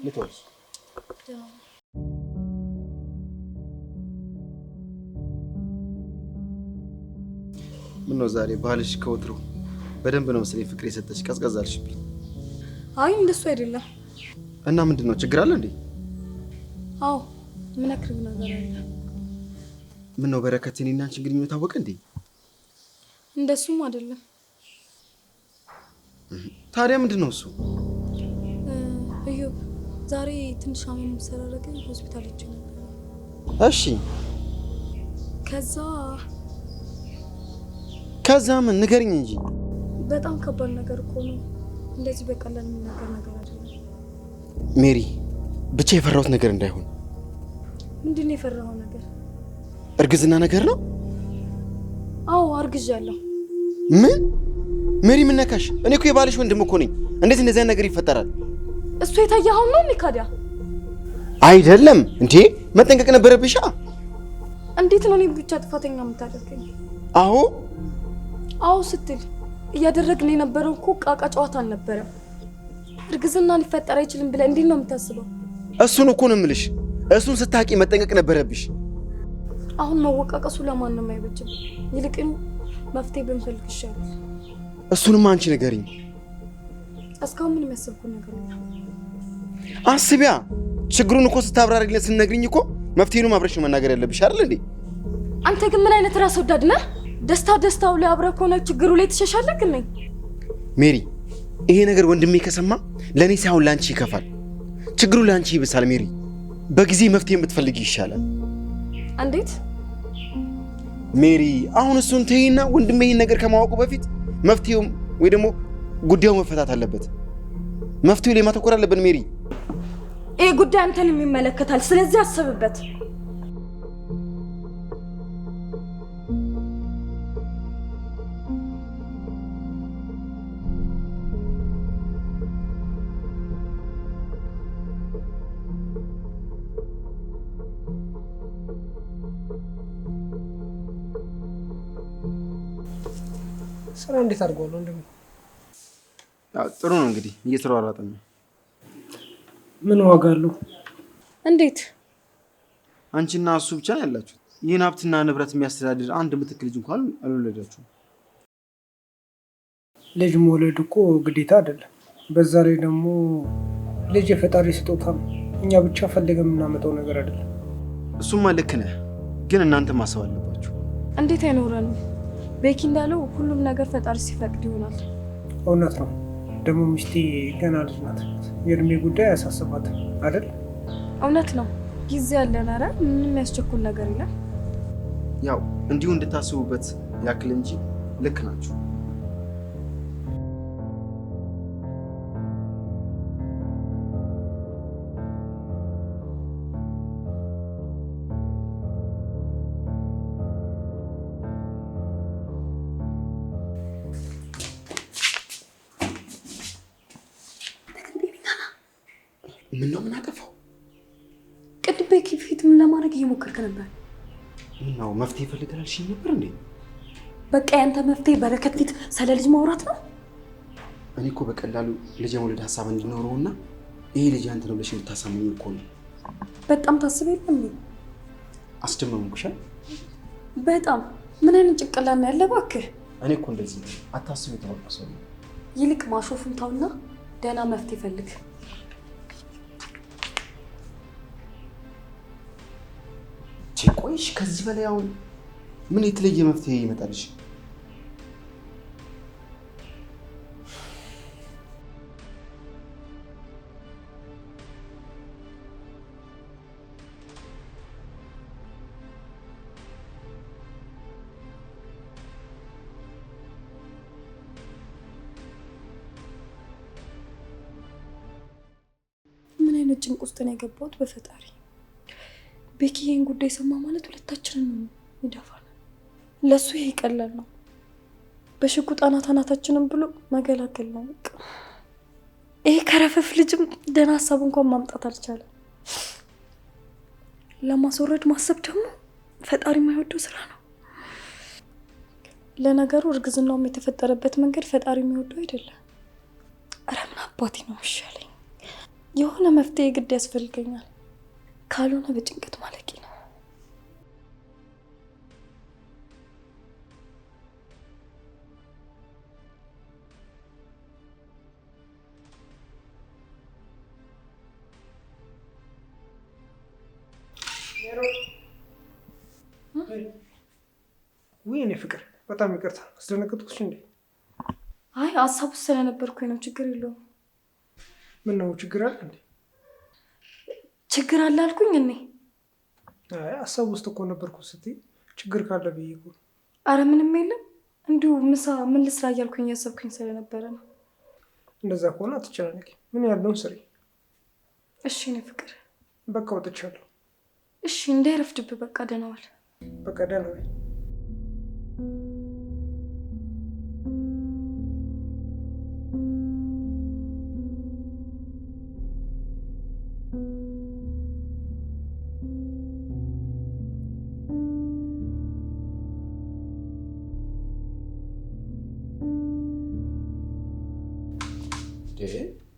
ልትወስ ምነው ዛሬ ባልሽ ከወትሮ በደንብ ነው መሰለኝ ፍቅር የሰጠች ቀዝቀዝ አልሽብኝ። አይ እንደሱ አይደለም። እና ምንድነው ችግር አለ እንዴ? አዎ ምን አክርብ ነገር አለ። ምነው በረከት እኔና አንቺ ግንኙነት ታወቀ እንዴ? እንደሱም አይደለም። ታዲያ ምንድነው እሱ? እዩ ዛሬ ትንሽ አመም ሰራረገ ሆስፒታል ሄጄ ነበር። እሺ ከዛ ምን ንገሪኝ እንጂ። በጣም ከባድ ነገር እኮ ነው። እንደዚህ በቀላል ነገር አይደለም። ሜሪ ብቻ የፈራሁት ነገር እንዳይሆን። ምንድነው የፈራኸው ነገር? እርግዝና ነገር ነው? አዎ አርግዣለሁ። ምን? ሜሪ ምን ነካሽ? እኔ እኮ የባልሽ ወንድም እኮ ነኝ። እንዴት እንደዚህ ነገር ይፈጠራል? እሱ የታየኸው ነው ሚካዲያ? አይደለም እንዴ መጠንቀቅ ነበረብሻ። እንዴት ነው እኔ ብቻ ጥፋተኛ የምታደርገኝ? አዎ ስትል እያደረግን የነበረው እኮ ቃቃ ጨዋታ አልነበረም። እርግዝና ሊፈጠር አይችልም ብለህ እንዴት ነው የምታስበው? እሱን እኮ ነው የምልሽ። እሱን ስታቂ መጠንቀቅ ነበረብሽ። አሁን መወቃቀሱ ለማንም አይበጅም። ይልቅን መፍትሄ ብንፈልግ ይሻላል። እሱንማ አንቺ ንገሪኝ። እስካሁን ምን የሚያስብኩት ነገር ነው? አስቢያ። ችግሩን እኮ ስታብራሪልን ስንነግሪኝ እኮ መፍትሄውን አብረሽ መናገር ያለብሽ አይደል እንዴ? አንተ ግን ምን አይነት ራስ ወዳድ ነህ? ደስታው ላይ አብረህ ከሆነ ችግሩ ላይ ትሸሻለህ ነኝ። ሜሪ ይሄ ነገር ወንድሜ ከሰማ ለኔ ሳይሆን ላንቺ ይከፋል። ችግሩ ላንቺ ይብሳል። ሜሪ በጊዜ መፍትሄ ብትፈልጊ ይሻላል። እንዴት? ሜሪ አሁን እሱን ተይና ወንድሜ ይሄን ነገር ከማወቁ በፊት መፍትሄው ወይ ደግሞ ጉዳዩ መፈታት አለበት። መፍትሄው ላይ ማተኮር አለብን ሜሪ። ይሄ ጉዳይ አንተን የሚመለከታል። ስለዚህ አስብበት። ስራ እንዴት አድርጓል ወንድም? ጥሩ ነው እንግዲህ እየተሯሯጥን ነው። ምን ዋጋ አለው? እንዴት? አንቺና እሱ ብቻ ያላችሁት ይህን ሀብትና ንብረት የሚያስተዳድር አንድ ምትክ ልጅ እንኳን አልወለዳችሁም። ልጅ መውለድ እኮ ግዴታ አይደለም። በዛ ላይ ደግሞ ልጅ የፈጣሪ ስጦታ ነው። እኛ ብቻ ፈልገን የምናመጣው ነገር አይደለም። እሱማ ልክ ነህ፣ ግን እናንተ ማሰብ አለባችሁ። እንዴት አይኖረንም? ቤኪ እንዳለው ሁሉም ነገር ፈጣሪ ሲፈቅድ ይሆናል። እውነት ነው። ደግሞ ሚስቴ ገና ልጅ ናት። የእድሜ ጉዳይ አያሳስባትም አይደል? እውነት ነው። ጊዜ ያለን። ኧረ ምንም ያስቸኩል ነገር የለም። ያው እንዲሁ እንድታስቡበት ያክል እንጂ ልክ ናችሁ። ምነው ምን አጠፋው? ቅድም ቤኪ ፊት ምን ለማድረግ እየሞከርክ ነበር? ምነው መፍትሄ ፈልገሃል እሺ ነበር እንዴ? በቃ ያንተ መፍትሄ በረከት ፊት ስለ ልጅ ማውራት ነው? እኔ እኮ በቀላሉ ልጅ የመውለድ ሀሳብ እንዲኖረውና ይሄ ልጅ አንተ ነው ብለሽ የምታሳምኝ እኮ ነው። በጣም ታስብ የለም እንዴ? አስደመምኩሽ? በጣም ምን አይነት ጭንቅላት ነው ያለ እባክህ? እኔ እኮ እንደዚህ አታስብ የተባልኩ ሰው ነው። ይልቅ ማሾፍን ተውና ደህና መፍትሄ ፈልግ። ቆይሽ ከዚህ በላይ አሁን ምን የተለየ መፍትሄ ይመጣልሽ? ምን አይነት ጭንቅ ውስጥ ነው የገባሁት በፈጣሪ። ቤኪ ይሄን ጉዳይ ሰማ ማለት ሁለታችንን ነው ይደፋል። ለሱ ይሄ ቀላል ነው። በሽጉጥ አናታችንን ብሎ መገላገል ነው በቃ። ይሄ ከረፈፍ ልጅም ደህና ሀሳብ እንኳን ማምጣት አልቻለም። ለማስወረድ ማሰብ ደግሞ ፈጣሪ የማይወደው ስራ ነው። ለነገሩ እርግዝናውም የተፈጠረበት መንገድ ፈጣሪ የሚወደው አይደለም። ኧረ ምን አባቴ ነው የሚሻለኝ? የሆነ መፍትሄ ግድ ያስፈልገኛል። ካልሆነ በጭንቀት ማለቂ ነው። ውይ እኔ ፍቅር በጣም ይቅርታ አስደነገጥኩሽ እንዴ? አይ ሀሳብ ውስጥ ስለነበርኩኝ ነው። ችግር የለውም። ምን ነው ችግር አለ እንዴ? ችግር አለ አልኩኝ እኔ? አይ ሀሳብ ውስጥ እኮ ነበርኩ ስትይ ችግር ካለ ብዬ እኮ። አረ ምንም የለም። እንዲሁ ምሳ ምን ልስራ እያልኩኝ እያሰብኩኝ ስለነበረ ነው። እንደዛ ከሆነ አትጨናነቂ። ምን ያለውን ስሪ። እሺ እኔ ፍቅር በቃ ወጥቻለሁ። እሺ እንዳይረፍድብህ። በቃ ደህና ዋል። በቃ ደህና ዋል።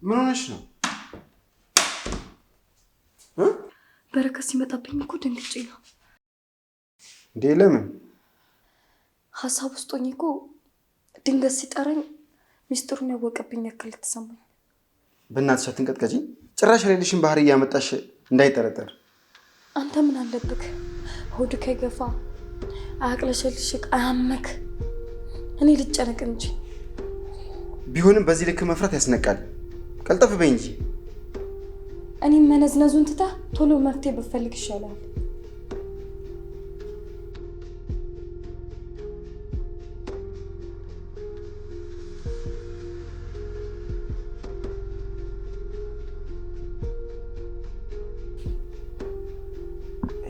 ምን ሆነሽ ነው? በረከት ሲመጣብኝ እኮ ደንግጬ ነው። እንዴ ለምን? ሀሳብ ውስጥ ሆኜ እኮ ድንገት ሲጠራኝ ሚስጥሩን ያወቀብኝ ያክል ተሰማኝ። በእናትሽ አትንቀጥቀጪ። ጭራሽ ሌልሽን ባህሪ እያመጣሽ እንዳይጠረጠር። አንተ ምን አለብክ? ሆድ ከገፋ አያቅለሸልሽክ፣ አያመክ። እኔ ልጨነቅ እንጂ። ቢሆንም በዚህ ልክ መፍራት ያስነቃል። ቀልጠፍ በይ እንጂ። እኔም መነዝነዙን ትታ ቶሎ መፍትሄ ብፈልግ ይሻላል።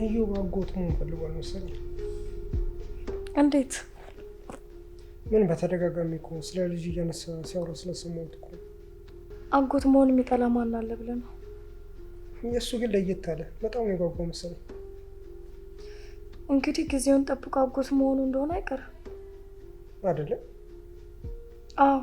እዩ አጎት መሆን ፈልጓል መሰለኝ። እንዴት? ምን በተደጋጋሚ እኮ ስለ ልጅ እያነሳ ሲያወራ ስለሰማሁት እኮ። አጎት መሆን የሚጠላ ማን አለ ብለህ ነው? የእሱ ግን ለየት አለ። በጣም ነው የጓጓው መሰለኝ። እንግዲህ ጊዜውን ጠብቆ አጎት መሆኑ እንደሆነ አይቀርም አይደለም? አዎ።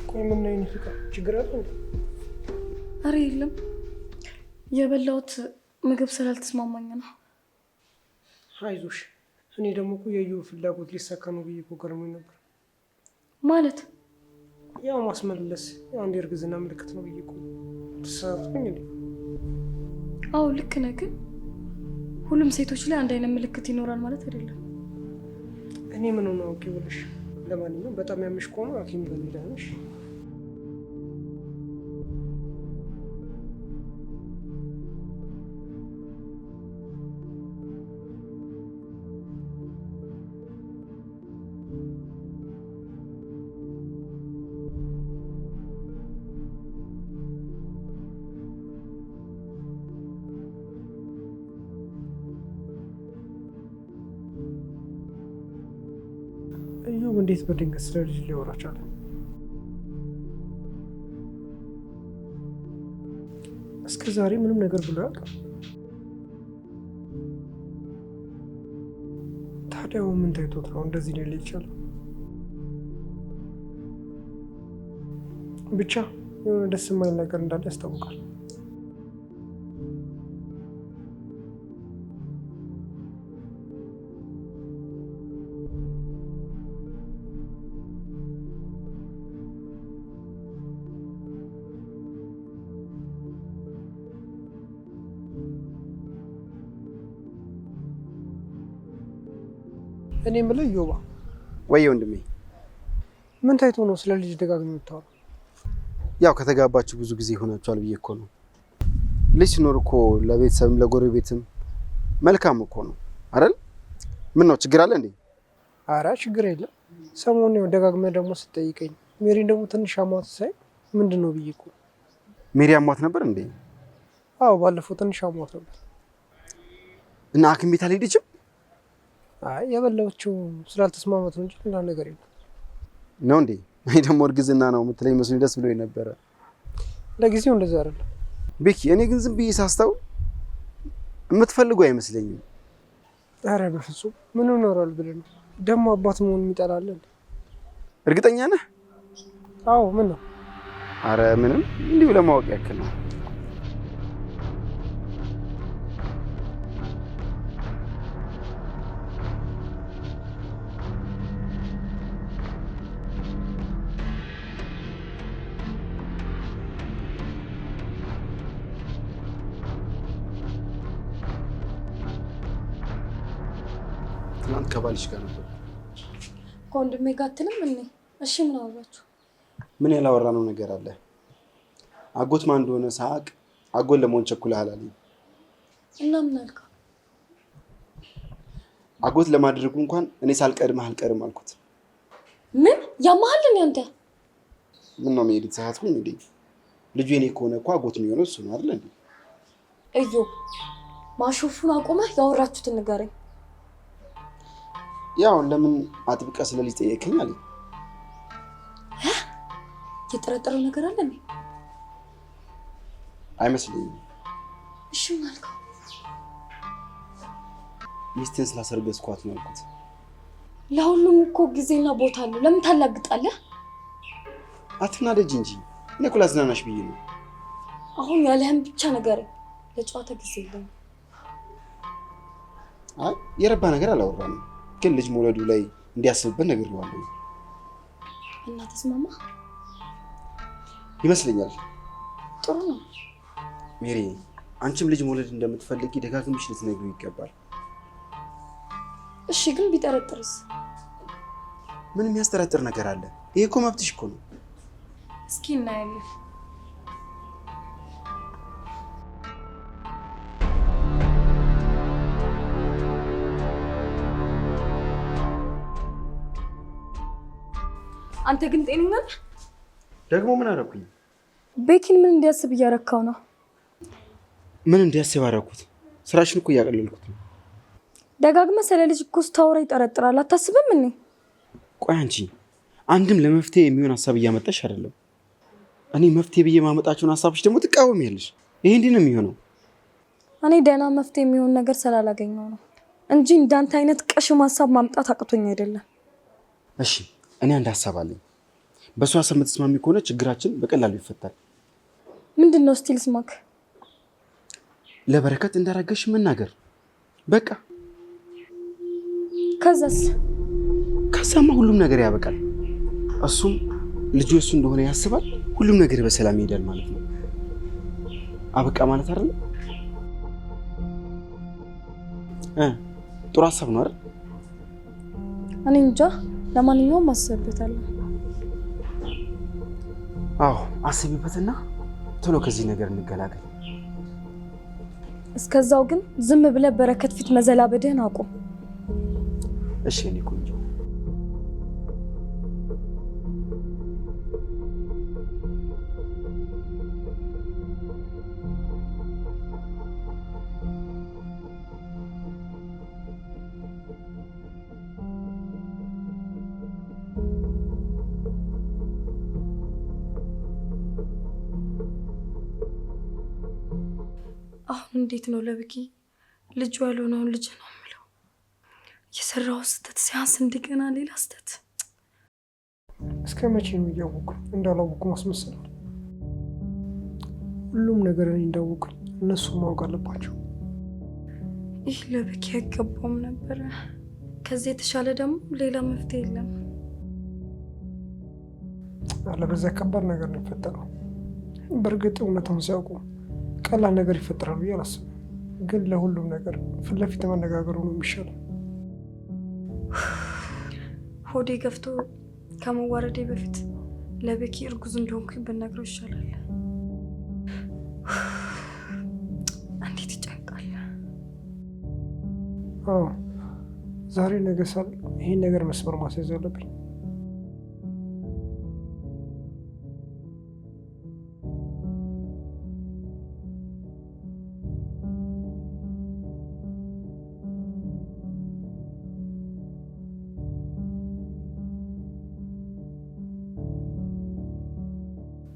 ቆይ ምን ነው ፍቅር ችግር አለ እንዴ? አረ የለም፣ የበላሁት ምግብ ስላልተስማማኝ ነው። አይዞሽ። እኔ ደግሞ እኮ የዩ ፍላጎት ሊሳካ ነው ብዬ እኮ ገርሞኝ ነበር። ማለት ያው ማስመለስ አንድ የእርግዝና ምልክት ነው ብዬ እኮ ተሳሳትኩኝ እንዴ? አዎ ልክ ነህ፣ ግን ሁሉም ሴቶች ላይ አንድ አይነት ምልክት ይኖራል ማለት አይደለም። እኔ ምን ሆነ አውቄ ብለሽ። ለማንኛውም በጣም ያምሽ ከሆነ ሐኪም ጋር ሄደሽ እዩብ እንዴት በድንገት ስለ ልጅ ሊያወራ ቻለ? እስከ ዛሬ ምንም ነገር ብሎ ያውቃል? ታዲያው ምን ታይቶት ነው እንደዚህ ሊል ይችላል? ብቻ የሆነ ደስ የማይል ነገር እንዳለ ያስታውቃል። እኔ የምልህ ዮባ፣ ወይ ወንድሜ፣ ምን ታይቶ ነው ስለ ልጅ ደጋግሞ የምታወራው? ያው ከተጋባችሁ ብዙ ጊዜ ሆናችኋል ብዬ እኮ ነው። ልጅ ሲኖር እኮ ለቤተሰብም ለጎረቤትም መልካም እኮ ነው አይደል? ምን ነው ችግር አለ እንዴ? ኧረ ችግር የለም። ሰሞኑን ያው ደጋግመህ ደግሞ ስትጠይቀኝ ሜሪን ደግሞ ትንሽ አሟት ሳይ ምንድን ነው ብዬ እኮ። ሜሪ አሟት ነበር እንዴ? አዎ ባለፈው ትንሽ አሟት ነበር። እና ሐኪም ቤት አልሄደችም? አይ የበላዎቹ ስላልተስማማት ነው እንጂ ሌላ ነገር የለም። ነው እንዴ? እኔ ደግሞ እርግዝና ነው የምትለኝ መስሎኝ ደስ ብሎኝ ነበረ። ለጊዜው እንደዛ አይደለም ቤኪ። እኔ ግን ዝም ብዬ ሳስታው የምትፈልገው አይመስለኝም። ኧረ በፍጹም ምን ሆኖራል ብለህ ነው ደግሞ አባት መሆን የሚጠላለን? እርግጠኛ ነህ? አዎ ምን ነው? አረ ምንም እንዲሁ ለማወቅ ያክል ነው። ትናንት ከባልሽ ጋር ነበር? ከወንድሜ ጋር አትልም እንዴ? እሺ ምን አወራችሁ? ምን ያላወራነው ነገር አለ? አጎት ማን እንደሆነ ሳቅ አጎት ለመሆን ቸኩለሃል አለኝ። እና ምን አልከው? አጎት ለማድረጉ እንኳን እኔ ሳልቀድምህ አልቀርም አልኩት። ምን ያማሃል ነው አንተ? ምን ነው መሄድ ተሳትኩኝ እንዴ? ልጁ የኔ ከሆነ እኮ አጎት የሚሆነው እሱ ነው አይደል እንዴ? እዩ ማሾፉን አቁመህ ያወራችሁትን ንገረኝ። ያው ለምን አጥብቀህ ስለልጅ ጠየቀኝ አለኝ። የጠረጠረው ነገር አለ እንዴ? አይመስለኝም። እሺ ምን አልከው? ሚስቴን ስላሰርገዝኳት ነው ያልኩት። ለሁሉም እኮ ጊዜና ቦታ አለው። ለምን ታላግጣለህ? አትናደጅ እንጂ እኔ እኮ ላዝናናሽ ብዬ ነው። አሁን ያለህን ብቻ ንገረኝ። ለጨዋታ ጊዜ የለኝም። አይ የረባ ነገር አላወራንም፣ ግን ልጅ መውለዱ ላይ እንዲያስብበት ነግሬዋለሁ። እና ተስማማ? ይመስለኛል። ጥሩ ነው። ሜሪ አንቺም ልጅ መውለድ እንደምትፈልጊ ደጋግመሽ ልትነግሪው ይገባል። እሺ ግን ቢጠረጥርስ? ምን የሚያስጠረጥር ነገር አለ? ይሄ እኮ መብትሽ እኮ ነው። እስኪ እናያለን። አንተ ግን ጤነኛ ነህ? ደግሞ ምን አደረኩኝ? ቤኪን ምን እንዲያስብ እያረካው ነው? ምን እንዲያስብ አደረኩት? ስራሽን እኮ እያቀለልኩት ነው። ደጋግመህ ስለ ልጅ እኮ ስታወራ ይጠረጥራል። አታስብም እንዴ? ቆይ አንቺ አንድም ለመፍትሄ የሚሆን ሀሳብ እያመጣሽ አይደለም። እኔ መፍትሄ ብዬ ማመጣቸውን ሀሳቦች ደግሞ ትቃወሚያለሽ። ይሄ እንዴት ነው የሚሆነው? እኔ ደህና መፍትሄ የሚሆን ነገር ስላላገኘው ነው እንጂ እንዳንተ አይነት ቀሽም ሀሳብ ማምጣት አቅቶኝ አይደለም። እሺ እኔ አንድ ሀሳብ አለኝ። በሷ ሀሳብ የምትስማሚ ከሆነ ችግራችን በቀላሉ ይፈታል። ምንድነው? ስቲል ስማክ ለበረከት እንዳረገሽ መናገር በቃ። ከዛስ? ከዛማ ሁሉም ነገር ያበቃል። እሱም ልጁ እሱ እንደሆነ ያስባል። ሁሉም ነገር በሰላም ይሄዳል ማለት ነው። አበቃ ማለት አይደል? ጥሩ ሀሳብ ነው አይደል? እኔ እንጃ። ለማንኛውም አስብበታለሁ። አዎ አስቢበትና ቶሎ ከዚህ ነገር እንገላገል። እስከዛው ግን ዝም ብለህ በረከት ፊት መዘላበድህን አቁም። እሺ እኔ ቆንጆ። አሁን እንዴት ነው ለብኪ ልጁ ያልሆነውን ልጅ ነው የምለው? የሰራው ስህተት ሲያንስ እንደገና ሌላ ስህተት። እስከ መቼ ነው እያወኩ እንዳላወኩ ማስመሰል? ሁሉም ነገር እኔ እንዳወኩኝ እነሱ ማወቅ አለባቸው። ይህ ለብኪ አይገባውም ነበረ። ከዚህ የተሻለ ደግሞ ሌላ መፍትሄ የለም። አለበዛ ከባድ ነገር ነው የሚፈጠረው። በእርግጥ እውነታውን ሲያውቁ ቀላል ነገር ይፈጠራል ብዬ አላስብም። ግን ለሁሉም ነገር ፊት ለፊት መነጋገሩ ነው የሚሻለው። ሆዴ ገፍቶ ከመዋረዴ በፊት ለቤኪ እርጉዝ እንደሆንኩኝ ብነግረው ይሻላል። እንዴት ይጨንቃል። አዎ ዛሬ ነገ ሳል ይሄን ነገር መስመር ማስያዝ አለብኝ።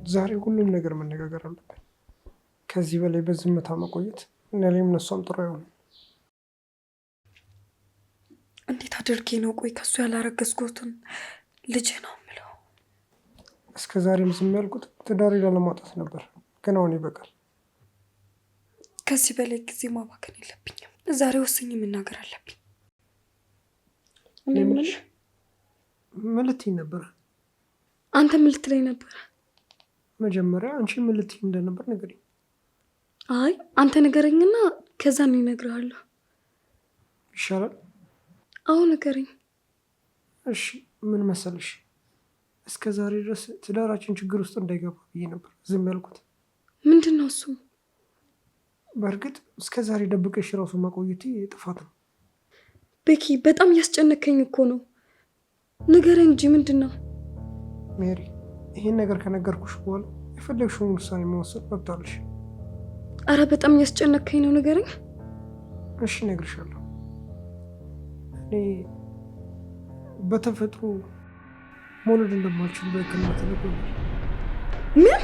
ዛሬ ሁሉም ነገር መነጋገር አለብን። ከዚህ በላይ በዝምታ መቆየት እነሌም እነሷም ጥሩ አይሆንም። እንዴት አድርጌ ነው ቆይ ከሱ ያላረገዝኩትን ልጅ ነው የምለው? እስከ ዛሬም ዝም ያልኩት ትዳሬ ላለማውጣት ነበር፣ ግን አሁን ይበቃል። ከዚህ በላይ ጊዜ ማባከን የለብኝም። ዛሬ ወስኜ መናገር አለብኝ። ምን ልትይኝ ነበረ? አንተ ምን ልትለኝ ነበረ? መጀመሪያ አንቺ ምን ልትይኝ እንደነበር ንገሪኝ። አይ አንተ ንገረኝና ከዛ ነው እነግርሃለሁ። ይሻላል? አዎ ንገረኝ። እሺ ምን መሰለሽ፣ እስከ ዛሬ ድረስ ትዳራችን ችግር ውስጥ እንዳይገባ ብዬ ነበር ዝም ያልኩት። ምንድን ነው እሱ? በእርግጥ እስከ ዛሬ ደብቀሽ ራሱ ማቆየቴ ጥፋት ነው። ቤኪ በጣም እያስጨነከኝ እኮ ነው። ንገረኝ እንጂ ምንድን ነው? ሜሪ ይህን ነገር ከነገርኩሽ በኋላ የፈለግሽውን ውሳኔ መወሰን መብት አለሽ። አረ በጣም እያስጨነከኝ ነው፣ ንገረኝ። እሺ እነግርሻለሁ። እኔ በተፈጥሮ መውለድ እንደማልችል በሕክምና ተነግሮኛል። ምን?